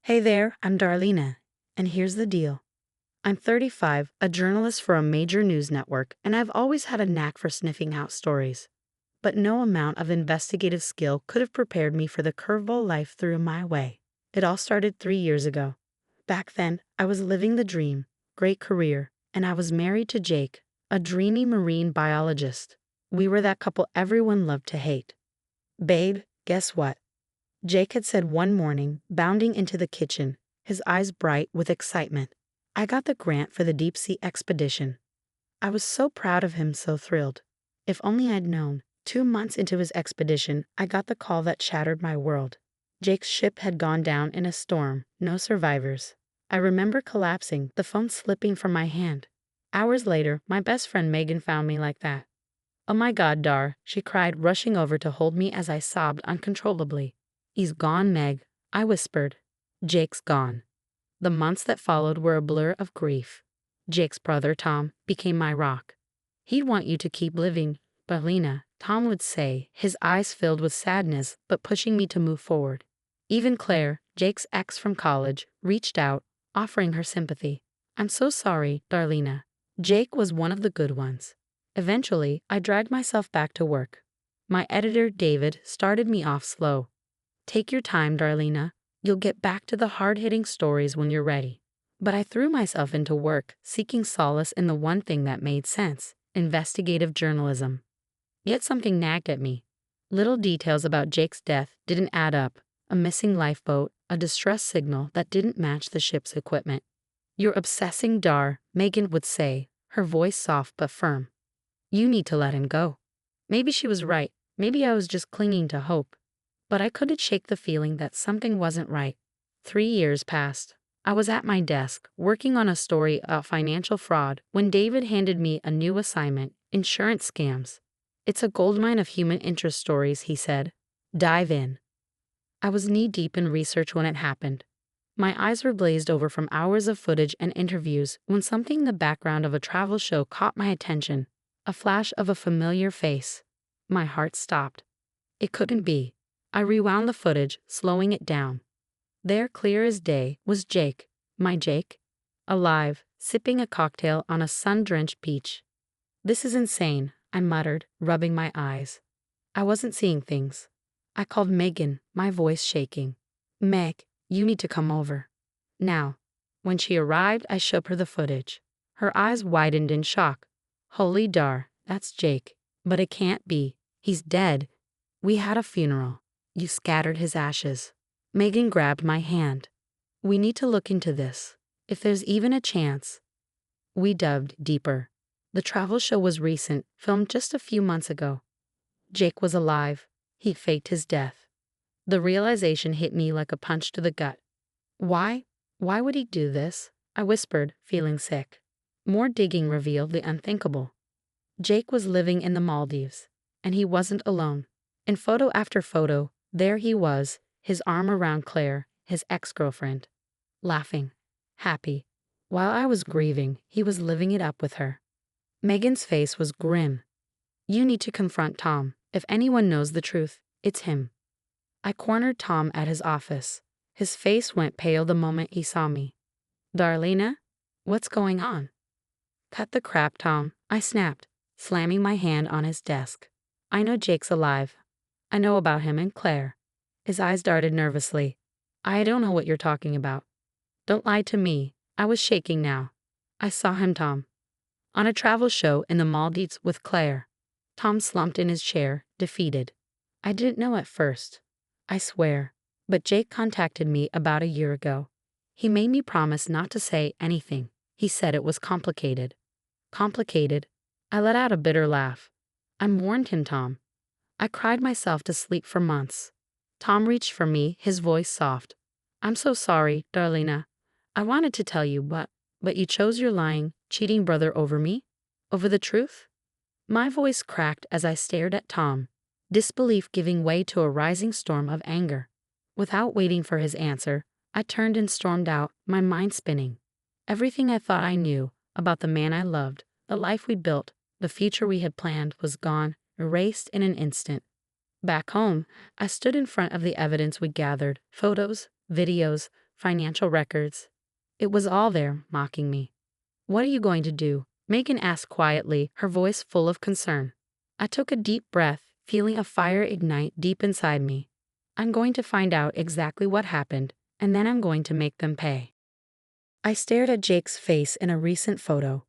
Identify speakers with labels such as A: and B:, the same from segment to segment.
A: Hey there, I'm Darlena, and here's the deal. I'm 35, a journalist for a major news network, and I've always had a knack for sniffing out stories. But no amount of investigative skill could have prepared me for the curveball life threw my way. It all started 3 years ago. Back then, I was living the dream, great career, and I was married to Jake, a dreamy marine biologist. We were that couple everyone loved to hate. Babe, guess what? Jake had said one morning, bounding into the kitchen, his eyes bright with excitement. I got the grant for the deep sea expedition. I was so proud of him, so thrilled. If only I'd known. 2 months into his expedition, I got the call that shattered my world. Jake's ship had gone down in a storm, no survivors. I remember collapsing, the phone slipping from my hand. Hours later, my best friend Megan found me like that. Oh my God, Dar, she cried, rushing over to hold me as I sobbed uncontrollably. He's gone, Meg, I whispered. Jake's gone. The months that followed were a blur of grief. Jake's brother, Tom, became my rock. He'd want you to keep living, Darlena, Tom would say, his eyes filled with sadness but pushing me to move forward. Even Claire, Jake's ex from college, reached out, offering her sympathy. I'm so sorry, Darlena. Jake was one of the good ones. Eventually, I dragged myself back to work. My editor, David, started me off slow. Take your time, Darlena. You'll get back to the hard-hitting stories when you're ready. But I threw myself into work, seeking solace in the one thing that made sense, investigative journalism. Yet something nagged at me. Little details about Jake's death didn't add up. A missing lifeboat, a distress signal that didn't match the ship's equipment. You're obsessing, Dar, Megan would say, her voice soft but firm. You need to let him go. Maybe she was right. Maybe I was just clinging to hope. But I couldn't shake the feeling that something wasn't right. 3 years passed. I was at my desk, working on a story about financial fraud, when David handed me a new assignment, insurance scams. It's a goldmine of human interest stories, he said. Dive in. I was knee-deep in research when it happened. My eyes were glazed over from hours of footage and interviews when something in the background of a travel show caught my attention. A flash of a familiar face. My heart stopped. It couldn't be. I rewound the footage, slowing it down. There, clear as day, was Jake, my Jake, alive, sipping a cocktail on a sun-drenched beach. This is insane, I muttered, rubbing my eyes. I wasn't seeing things. I called Megan, my voice shaking. Meg, you need to come over. Now. When she arrived, I showed her the footage. Her eyes widened in shock. Holy Dar, that's Jake. But it can't be. He's dead. We had a funeral. You scattered his ashes. Megan grabbed my hand. We need to look into this. If there's even a chance. We dove deeper. The travel show was recent, filmed just a few months ago. Jake was alive. He faked his death. The realization hit me like a punch to the gut. Why? Why would he do this? I whispered, feeling sick. More digging revealed the unthinkable. Jake was living in the Maldives, and he wasn't alone. In photo after photo, there he was, his arm around Claire, his ex-girlfriend. Laughing. Happy. While I was grieving, he was living it up with her. Megan's face was grim. You need to confront Tom. If anyone knows the truth, it's him. I cornered Tom at his office. His face went pale the moment he saw me. Darlena? What's going on? Cut the crap, Tom, I snapped, slamming my hand on his desk. I know Jake's alive. I know about him and Claire. His eyes darted nervously. I don't know what you're talking about. Don't lie to me. I was shaking now. I saw him, Tom. On a travel show in the Maldives with Claire. Tom slumped in his chair, defeated. I didn't know at first. I swear. But Jake contacted me about a year ago. He made me promise not to say anything. He said it was complicated. Complicated? I let out a bitter laugh. I warned him, Tom. I cried myself to sleep for months. Tom reached for me, his voice soft. I'm so sorry, Darlena. I wanted to tell you, but you chose your lying, cheating brother over me? Over the truth? My voice cracked as I stared at Tom, disbelief giving way to a rising storm of anger. Without waiting for his answer, I turned and stormed out, my mind spinning. Everything I thought I knew about the man I loved, the life we'd built, the future we had planned was gone, erased in an instant. Back home, I stood in front of the evidence we gathered, photos, videos, financial records. It was all there, mocking me. What are you going to do? Megan asked quietly, her voice full of concern. I took a deep breath, feeling a fire ignite deep inside me. I'm going to find out exactly what happened, and then I'm going to make them pay. I stared at Jake's face in a recent photo,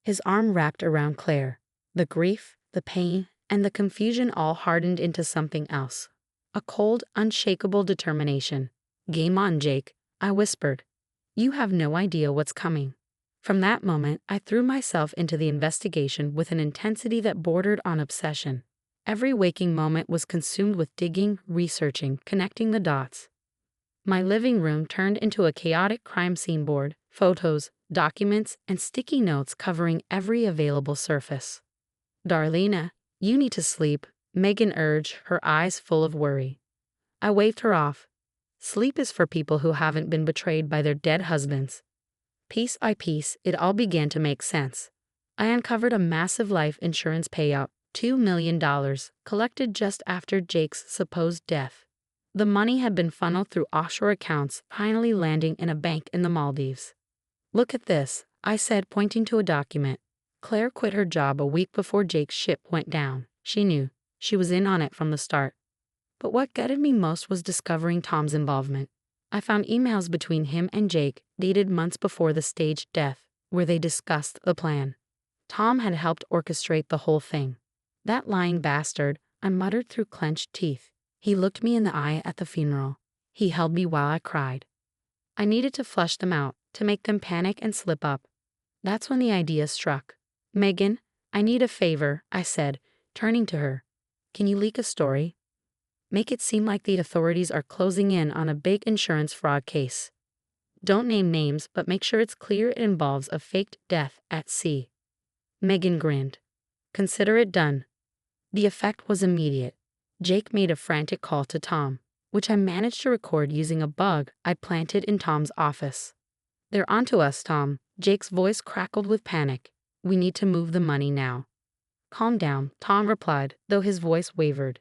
A: his arm wrapped around Claire. The grief, the pain, and the confusion all hardened into something else. A cold, unshakable determination. Game on, Jake, I whispered. You have no idea what's coming. From that moment, I threw myself into the investigation with an intensity that bordered on obsession. Every waking moment was consumed with digging, researching, connecting the dots. My living room turned into a chaotic crime scene board, photos, documents, and sticky notes covering every available surface. Darlena, you need to sleep, Megan urged, her eyes full of worry. I waved her off. Sleep is for people who haven't been betrayed by their dead husbands. Piece by piece, it all began to make sense. I uncovered a massive life insurance payout, $2 million, collected just after Jake's supposed death. The money had been funneled through offshore accounts, finally landing in a bank in the Maldives. Look at this, I said, pointing to a document. Claire quit her job a week before Jake's ship went down. She knew. She was in on it from the start. But what gutted me most was discovering Tom's involvement. I found emails between him and Jake, dated months before the staged death, where they discussed the plan. Tom had helped orchestrate the whole thing. That lying bastard, I muttered through clenched teeth. He looked me in the eye at the funeral. He held me while I cried. I needed to flush them out, to make them panic and slip up. That's when the idea struck. Megan, I need a favor, I said, turning to her. Can you leak a story? Make it seem like the authorities are closing in on a big insurance fraud case. Don't name names, but make sure it's clear it involves a faked death at sea. Megan grinned. Consider it done. The effect was immediate. Jake made a frantic call to Tom, which I managed to record using a bug I planted in Tom's office. They're onto us, Tom. Jake's voice crackled with panic. We need to move the money now. Calm down, Tom replied, though his voice wavered.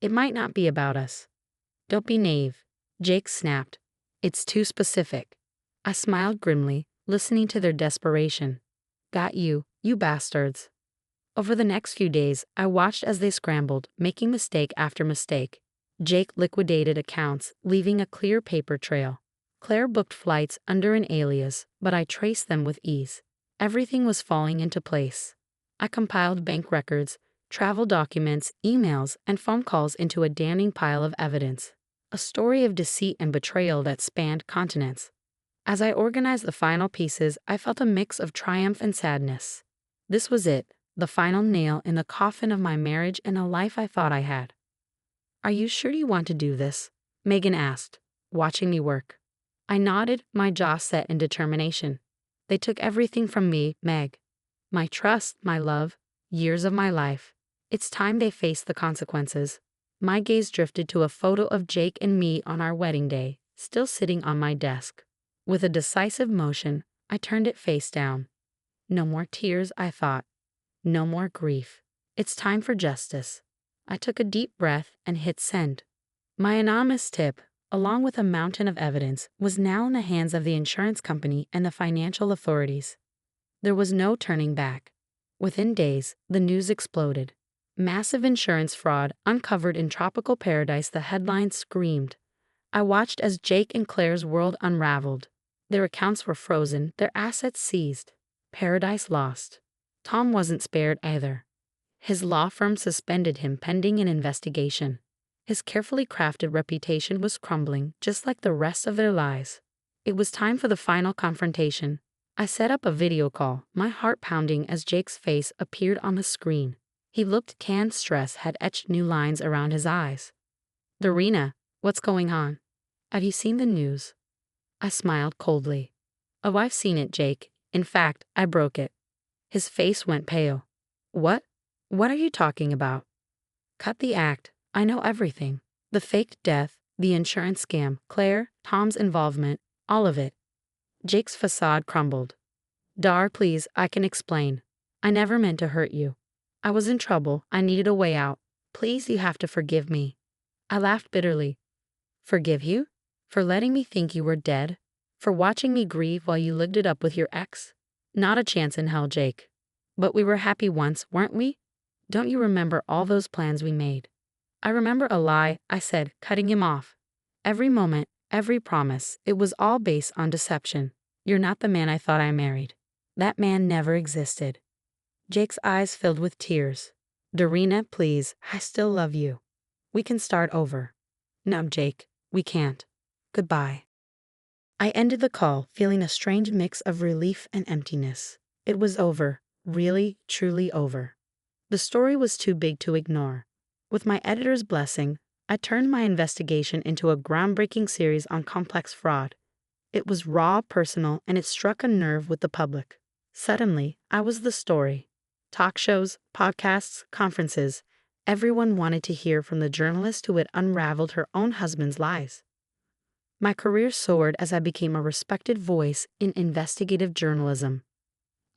A: It might not be about us. Don't be naive. Jake snapped. It's too specific. I smiled grimly, listening to their desperation. Got you, you bastards. Over the next few days, I watched as they scrambled, making mistake after mistake. Jake liquidated accounts, leaving a clear paper trail. Claire booked flights under an alias, but I traced them with ease. Everything was falling into place. I compiled bank records, travel documents, emails, and phone calls into a damning pile of evidence. A story of deceit and betrayal that spanned continents. As I organized the final pieces, I felt a mix of triumph and sadness. This was it, the final nail in the coffin of my marriage and a life I thought I had. Are you sure you want to do this? Megan asked, watching me work. I nodded, my jaw set in determination. They took everything from me, Meg. My trust, my love, years of my life. It's time they faced the consequences. My gaze drifted to a photo of Jake and me on our wedding day, still sitting on my desk. With a decisive motion, I turned it face down. No more tears, I thought. No more grief. It's time for justice. I took a deep breath and hit send. My anonymous tip, along with a mountain of evidence, was now in the hands of the insurance company and the financial authorities. There was no turning back. Within days, the news exploded. Massive insurance fraud uncovered in tropical paradise, the headlines screamed. I watched as Jake and Claire's world unraveled. Their accounts were frozen, their assets seized. Paradise lost. Tom wasn't spared either. His law firm suspended him pending an investigation. His carefully crafted reputation was crumbling, just like the rest of their lives. It was time for the final confrontation. I set up a video call, my heart pounding as Jake's face appeared on the screen. He looked canned, stress had etched new lines around his eyes. Darlena, what's going on? Have you seen the news? I smiled coldly. Oh, I've seen it, Jake. In fact, I broke it. His face went pale. What? What are you talking about? Cut the act. I know everything. The faked death, the insurance scam, Claire, Tom's involvement, all of it. Jake's facade crumbled. Dar, please, I can explain. I never meant to hurt you. I was in trouble. I needed a way out. Please, you have to forgive me. I laughed bitterly. Forgive you? For letting me think you were dead? For watching me grieve while you lived it up with your ex? Not a chance in hell, Jake. But we were happy once, weren't we? Don't you remember all those plans we made? I remember a lie I said, cutting him off. Every moment, every promise, it was all based on deception. You're not the man I thought I married. That man never existed. Jake's eyes filled with tears. Darlena, please, I still love you. We can start over. No, Jake, we can't. Goodbye. I ended the call, feeling a strange mix of relief and emptiness. It was over, really, truly over. The story was too big to ignore. With my editor's blessing, I turned my investigation into a groundbreaking series on complex fraud. It was raw, personal, and it struck a nerve with the public. Suddenly, I was the story. Talk shows, podcasts, conferences. Everyone wanted to hear from the journalist who had unraveled her own husband's lies. My career soared as I became a respected voice in investigative journalism.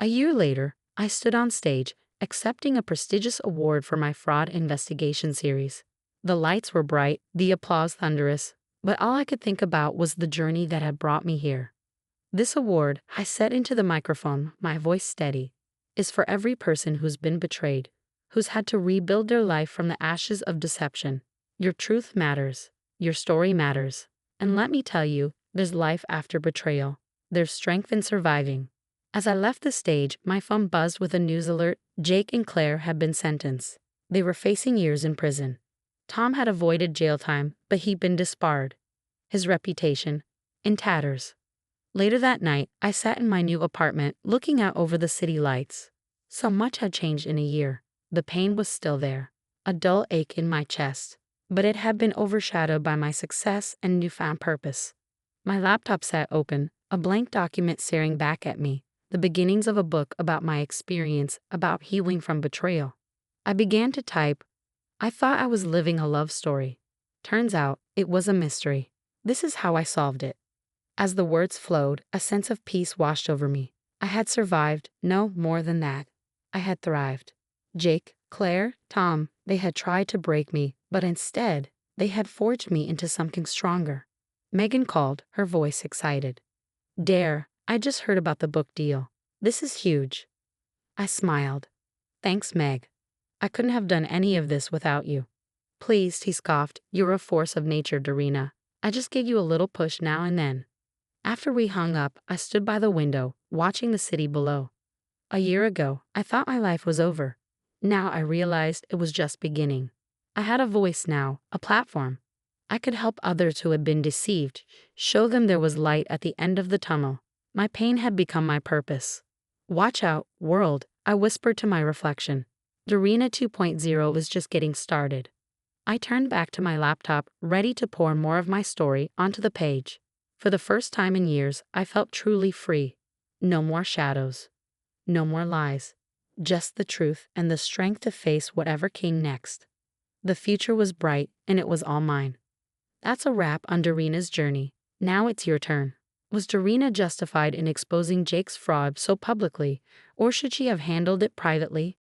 A: A year later, I stood on stage, accepting a prestigious award for my fraud investigation series. The lights were bright, the applause thunderous, but all I could think about was the journey that had brought me here. This award, I said into the microphone, my voice steady, is for every person who's been betrayed, who's had to rebuild their life from the ashes of deception. Your truth matters. Your story matters. And let me tell you, there's life after betrayal. There's strength in surviving. As I left the stage, my phone buzzed with a news alert. Jake and Claire had been sentenced. They were facing years in prison. Tom had avoided jail time, but he'd been disbarred. His reputation, in tatters. Later that night, I sat in my new apartment, looking out over the city lights. So much had changed in a year. The pain was still there, a dull ache in my chest, but it had been overshadowed by my success and newfound purpose. My laptop sat open, a blank document staring back at me, the beginnings of a book about my experience, about healing from betrayal. I began to type. I thought I was living a love story. Turns out, it was a mystery. This is how I solved it. As the words flowed, a sense of peace washed over me. I had survived, no more than that. I had thrived. Jake, Claire, Tom, they had tried to break me, but instead, they had forged me into something stronger. Megan called, her voice excited. Dare, I just heard about the book deal. This is huge. I smiled. Thanks, Meg. I couldn't have done any of this without you. Please, he scoffed, you're a force of nature, Darlena. I just gave you a little push now and then. After we hung up, I stood by the window, watching the city below. A year ago, I thought my life was over. Now I realized it was just beginning. I had a voice now, a platform. I could help others who had been deceived, show them there was light at the end of the tunnel. My pain had become my purpose. Watch out, world, I whispered to my reflection. Darlena 2.0 was just getting started. I turned back to my laptop, ready to pour more of my story onto the page. For the first time in years, I felt truly free. No more shadows. No more lies. Just the truth and the strength to face whatever came next. The future was bright, and it was all mine. That's a wrap on Darlena's journey. Now it's your turn. Was Darlena justified in exposing Jake's fraud so publicly, or should she have handled it privately?